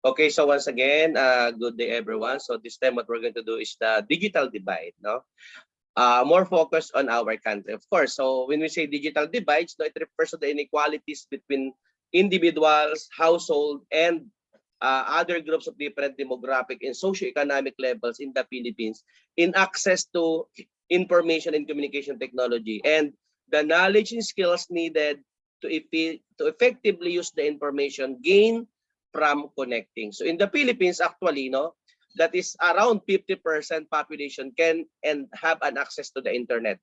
Okay, so once again, good day everyone. So this time what we're going to do is the digital divide, no? More focused on our country, of course. So when we say digital divides, no, it refers to the inequalities between individuals, household, and other groups of different demographic and socioeconomic levels in the Philippines in access to information and communication technology and the knowledge and skills needed to effectively use the information gained from connecting. So in the Philippines, actually, no, that is around 50% population can and have an access to the internet.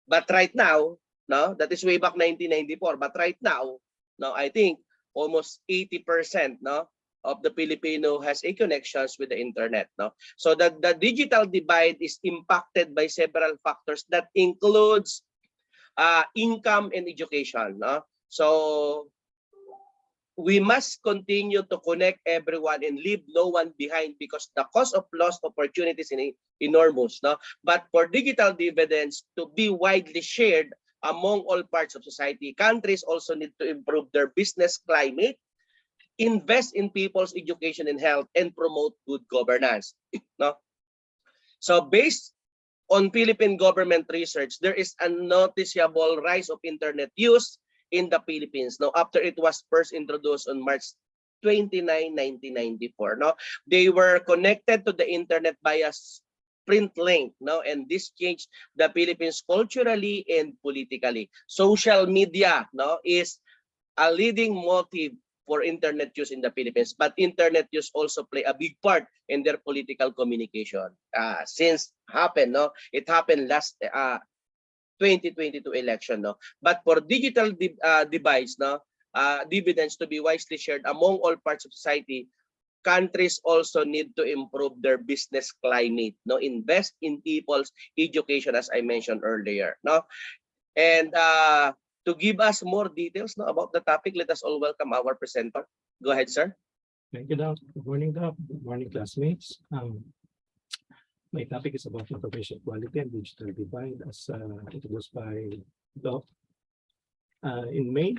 But right now, no, that is way back 1994. But right now, no, I think almost 80%, no, of the Filipino has a connections with the internet, no. So the digital divide is impacted by several factors that includes income and education, no. So we must continue to connect everyone and leave no one behind because the cost of lost opportunities is enormous, no? But for digital dividends to be widely shared among all parts of society, countries also need to improve their business climate, invest in people's education and health, and promote good governance, no? So based on Philippine government research, there is a noticeable rise of internet use in the Philippines. Now, after it was first introduced on March 29, 1994, no, they were connected to the internet via print link, no, and this changed the Philippines culturally and politically. Social media, no, is a leading motive for internet use in the Philippines, but internet use also play a big part in their political communication. Since happened, no, it happened last 2022 election, no. But for digital divides, no, dividends to be wisely shared among all parts of society, countries also need to improve their business climate, no, invest in people's education, as I mentioned earlier, no. And to give us more details, no, about the topic, let us all welcome our presenter. Go ahead, sir. Thank you, Doc. Good morning, Doc. Good morning, classmates. My topic is about information quality and digital divide, as introduced by Doc. In May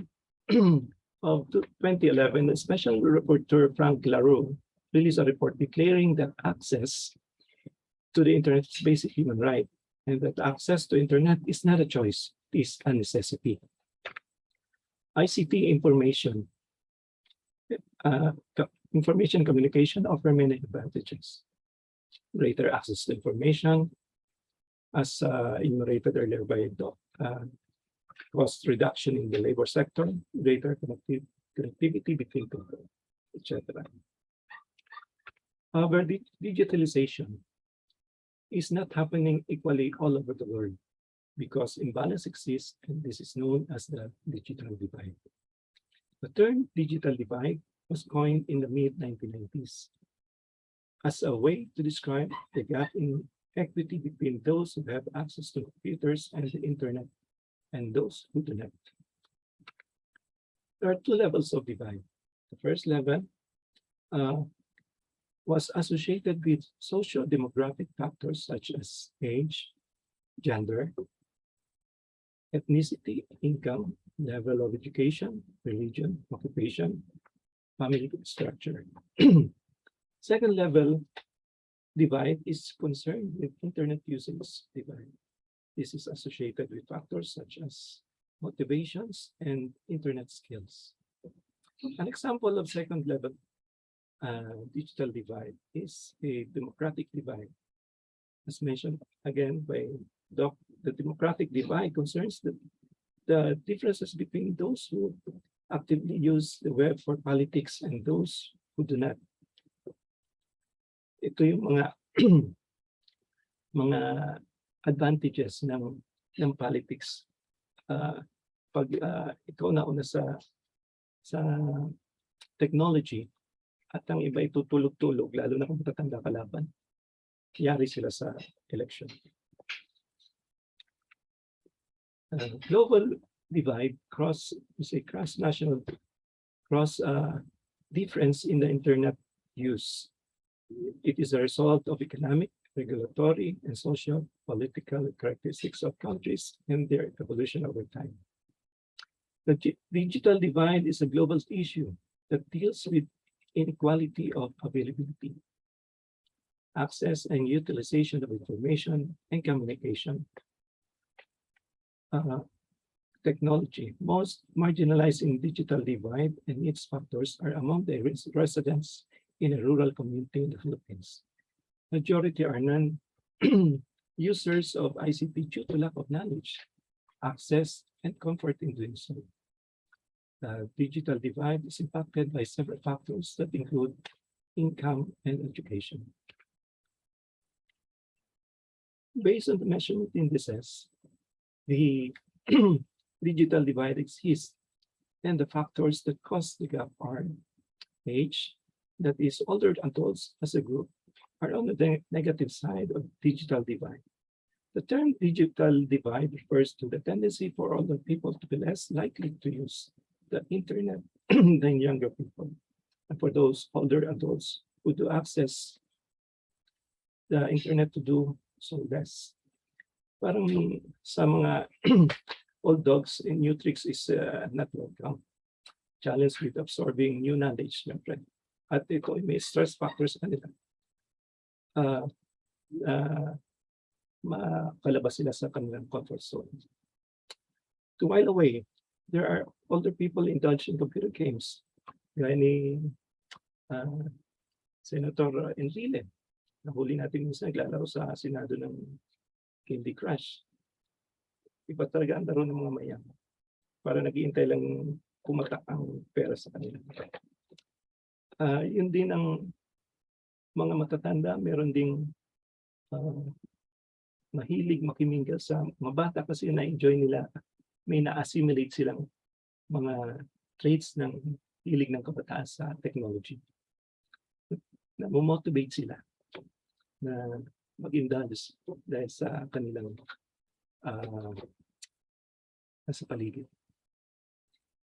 of 2011, the Special Rapporteur Frank Laru released a report declaring that access to the internet is basic human right, and that access to internet is not a choice, it is a necessity. ICT information communication offer many advantages. Greater access to information, as enumerated earlier by Doc, cost reduction in the labor sector, greater connectivity between people, etc. However, the digitalization is not happening equally all over the world because imbalance exists, and this is known as the digital divide. The term digital divide was coined in the mid-1990s as a way to describe the gap in equity between those who have access to computers and the internet and those who do not. There are two levels of divide. The first level was associated with socio-demographic factors such as age, gender, ethnicity, income, level of education, religion, occupation, family structure. Second level divide is concerned with internet usage divide. This is associated with factors such as motivations and internet skills. An example of second level digital divide is a democratic divide. As mentioned again by Doc, the democratic divide concerns the differences between those who actively use the web for politics and those who do not. Ito yung mga mga advantages ng politics. Pag ikaw nauna sa technology at ang iba ay tutulog-tulog, lalo na kung matatanda ka laban, yari sila sa election. Global divide is a cross-national difference in the internet use. It is a result of economic, regulatory, and social political characteristics of countries and their evolution over time. The digital divide is a global issue that deals with inequality of availability, access and utilization of information and communication, uh, technology. Most marginalized in digital divide and its factors are among the residents in a rural community in the Philippines. Majority are non-users of ICT due to lack of knowledge, access, and comfort in doing so. The digital divide is impacted by several factors that include income and education. Based on the measurement indices, the digital divide exists, and the factors that cause the gap are age, that is, older adults as a group are on the negative side of digital divide. The term digital divide refers to the tendency for older people to be less likely to use the internet than younger people. And for those older adults who do access the internet to do so less. Parang sa mga old dogs in new tricks is not welcome. Challenge with absorbing new knowledge, syempre. At ito ay may stress factors sa kanila. Makalabas sila sa kanilang comfort zone. To while away, there are older people indulge in computer games. Gaya ni Senator Enrile. Nahuli natin minsan naglalaro sa Senado ng Candy Crush. Iba talaga ang laro ng mga mayaman. Para nag-iintay lang kumatak ang pera sa kanila. Yun din ang mga matatanda, meron ding mahilig makimingil sa mga bata kasi na-enjoy nila, may na-assimilate silang mga traits ng hilig ng kabataan sa technology. Na-motivate sila na mag-indulge dahil sa kanilang nasa paligid.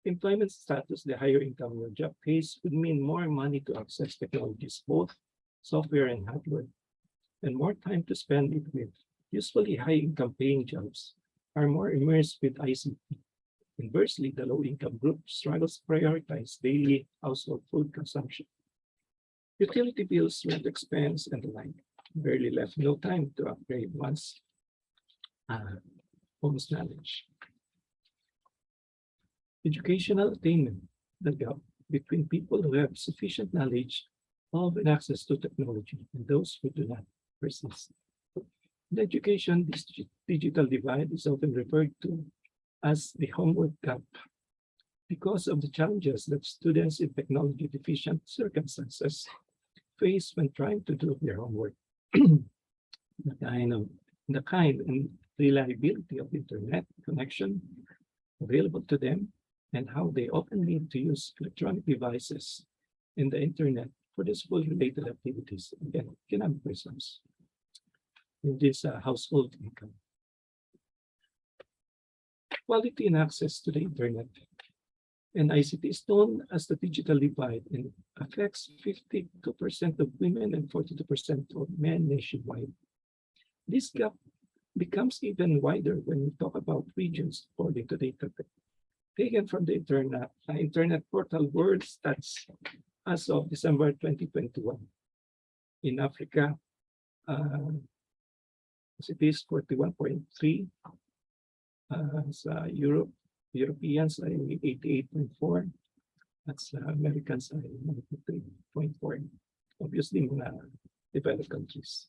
Employment status, the higher income your job pays would mean more money to access technologies, both software and hardware, and more time to spend it with. Usually high-income paying jobs are more immersed with ICT. Inversely, the low-income group struggles to prioritize daily household food consumption. Utility bills, rent expense, and the like barely left no time to upgrade one's home's knowledge. Educational attainment, the gap between people who have sufficient knowledge of and access to technology and those who do not persist. The education digital divide is often referred to as the homework gap because of the challenges that students in technology deficient circumstances face when trying to do their homework. the kind and reliability of internet connection available to them, and how they often need to use electronic devices and the internet for the school-related activities and economic resource in this household income. Quality and access to the internet and ICT is known as the digital divide and affects 52% of women and 42% of men nationwide. This gap becomes even wider when we talk about regions, according to data taken from the internet portal World Stats as of December 2021. In Africa, it is 41.3. Sa Europeans ay 88.4. At sa Americans ay 93.4. Obviously, mga developed countries.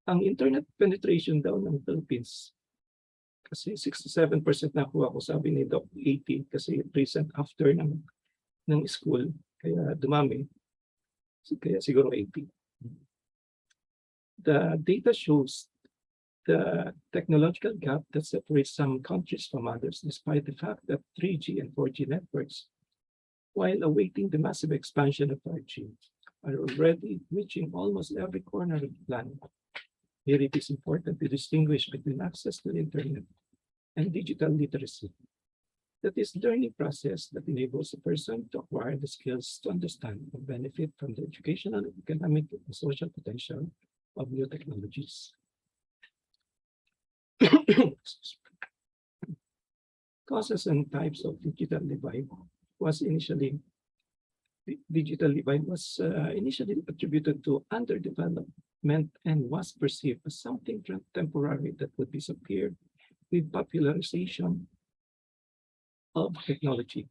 Ang internet penetration daw ng Philippines, kasi 67% nakuha ko, sabi ni Doc 80 kasi recent after ng school, kaya dumami. Kaya siguro 80. The data shows the technological gap that separates some countries from others, despite the fact that 3G and 4G networks, while awaiting the massive expansion of 5G, are already reaching almost every corner of the planet. Here it is important to distinguish between access to the internet and digital literacy. That is learning process that enables a person to acquire the skills to understand and benefit from the educational, economic, and social potential of new technologies. Causes and types of digital divide was initially digital divide was initially attributed to underdevelopment and was perceived as something temporary that would disappear with popularization of technology.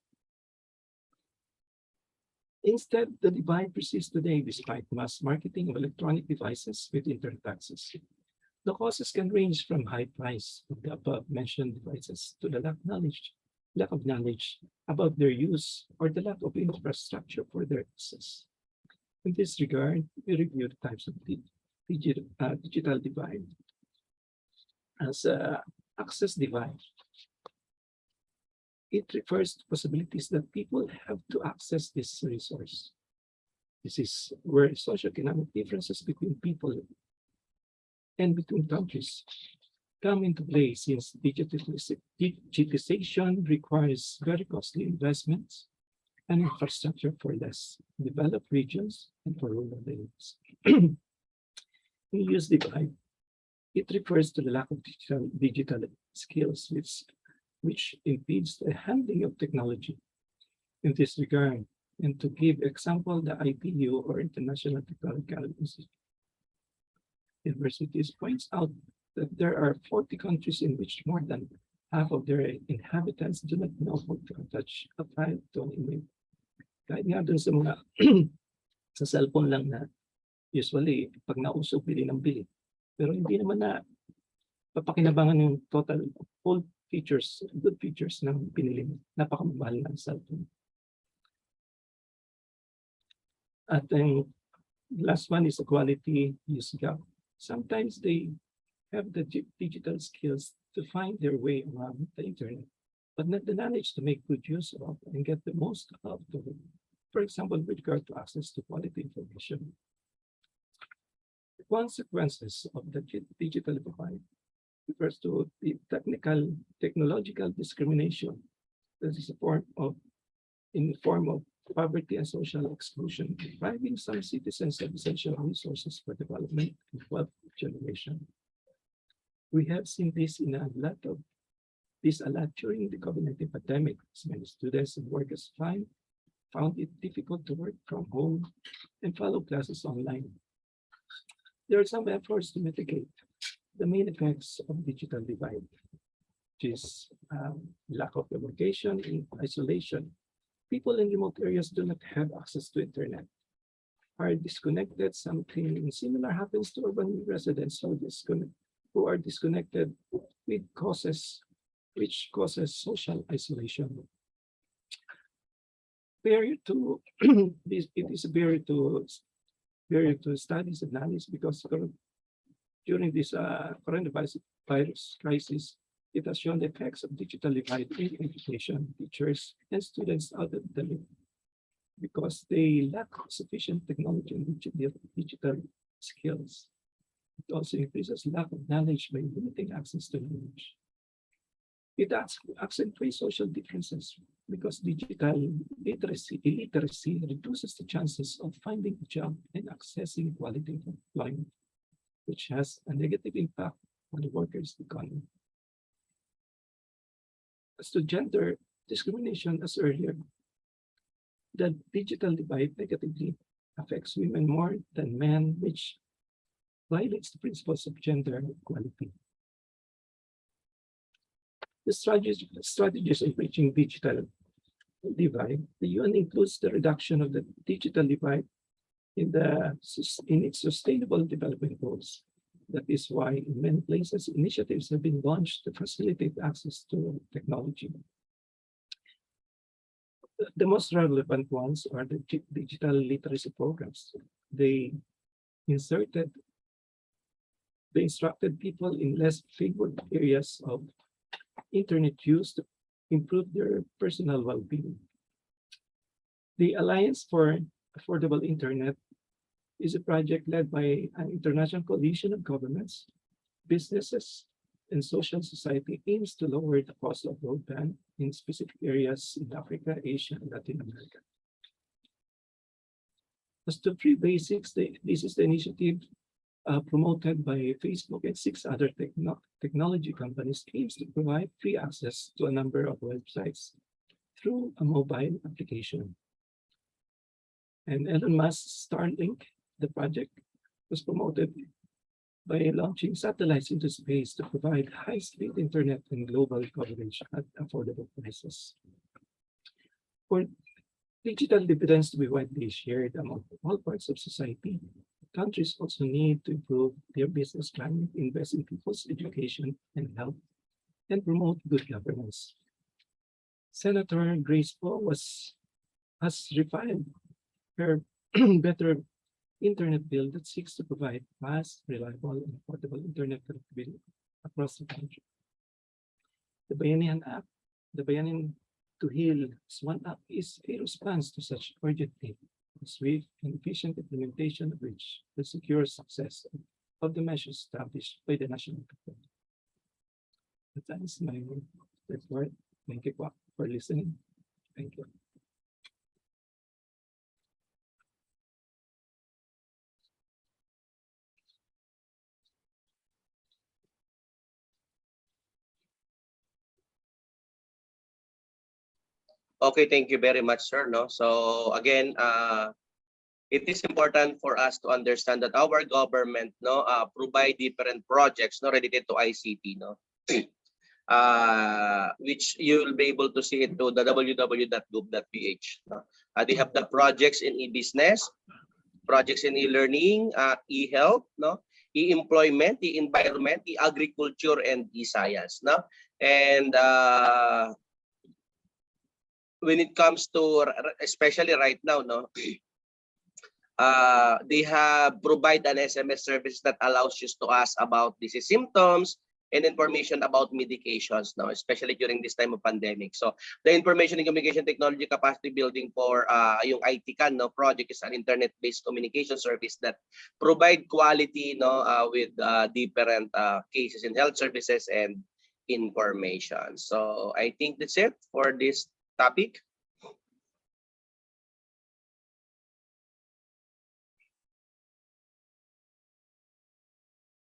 Instead, the divide persists today despite mass marketing of electronic devices with internet access. The causes can range from high price of the above-mentioned devices to the lack of knowledge about their use or the lack of infrastructure for their access. In this regard, we review the types of digital divide as access divide. It refers to possibilities that people have to access this resource. This is where socioeconomic differences between people and between countries come into play, since digitization requires very costly investments and infrastructure for less developed regions and for rural areas. In use divide, it refers to the lack of digital skills which impedes the handling of technology. In this regard, and to give example, the IPU or International Technological Universities points out that there are 40 countries in which more than half of their inhabitants do not know how to attach a file to an email. Kahit nga dun sa mga sa cellphone lang na usually pag nausog bili ng bili. Pero hindi naman na papakinabangan yung total full features, good features ng pinili mo. Napakamahal ng cellphone. At ang last one is the quality use gap. Sometimes they have the digital skills to find their way around the internet, but not the knowledge to make good use of and get the most out of it. For example, with regard to access to quality information. The consequences of the digital divide refers to the technological discrimination that is in the form of poverty and social exclusion, depriving some citizens of essential resources for development and wealth generation. We have seen this a lot during the COVID-19 pandemic, as many students and workers found it difficult to work from home and follow classes online. There are some efforts to mitigate the main effects of digital divide, which is lack of communication and isolation. People in remote areas do not have access to internet, are disconnected. Something similar happens to urban residents who are disconnected, which causes social isolation. Barrier to it is a barrier to studies and knowledge, because during this coronavirus crisis, it has shown the effects of digital divide in education, teachers, and students out of the loop because they lack sufficient technology and digital skills. It also increases lack of knowledge by limiting access to knowledge. It accentuates social differences because digital illiteracy reduces the chances of finding a job and accessing quality employment, which has a negative impact on the workers' economy. As to gender discrimination, as earlier, the digital divide negatively affects women more than men, which violates the principles of gender equality. The strategies of reaching digital divide, the UN includes the reduction of the digital divide in its sustainable development goals. That is why in many places initiatives have been launched to facilitate access to technology. The most relevant ones are the digital literacy programs. They instructed people in less favored areas of internet use to improve their personal well-being. The Alliance for Affordable Internet is a project led by an international coalition of governments, businesses, and social society aims to lower the cost of broadband in specific areas in Africa, Asia, and Latin America. As to free basics, this is the initiative promoted by Facebook and 6 other technology companies, aims to provide free access to a number of websites through a mobile application. And Elon Musk's Starlink, the project, was promoted by launching satellites into space to provide high-speed internet and global coverage at affordable prices. For digital dividends to be widely shared among all parts of society, countries also need to improve their business climate, invest in people's education and health, and promote good governance. Senator Grace Poe has refined her better internet bill that seeks to provide fast, reliable, and affordable internet connectivity across the country. The Bayanihan app, the Bayanin to Heal One app is a response to such urgent need, a swift and efficient implementation of which will secure success of the measures established by the national government. That is my report. Thank you for listening. Thank you. Okay, thank you very much, sir. No, so again, it is important for us to understand that our government, provide different projects, related to ICT, which you will be able to see it to the www.gov.ph. They have the projects in e-business, projects in e-learning, e-health, e-employment, e-environment, e-agriculture, and e-science. And when it comes to, especially right now, they have provide an SMS service that allows you to ask about disease symptoms and information about medications, especially during this time of pandemic. So the information and communication technology capacity building for yung ITCAN project is an internet-based communication service that provide quality with different cases in health services and information. So I think that's it for this topic.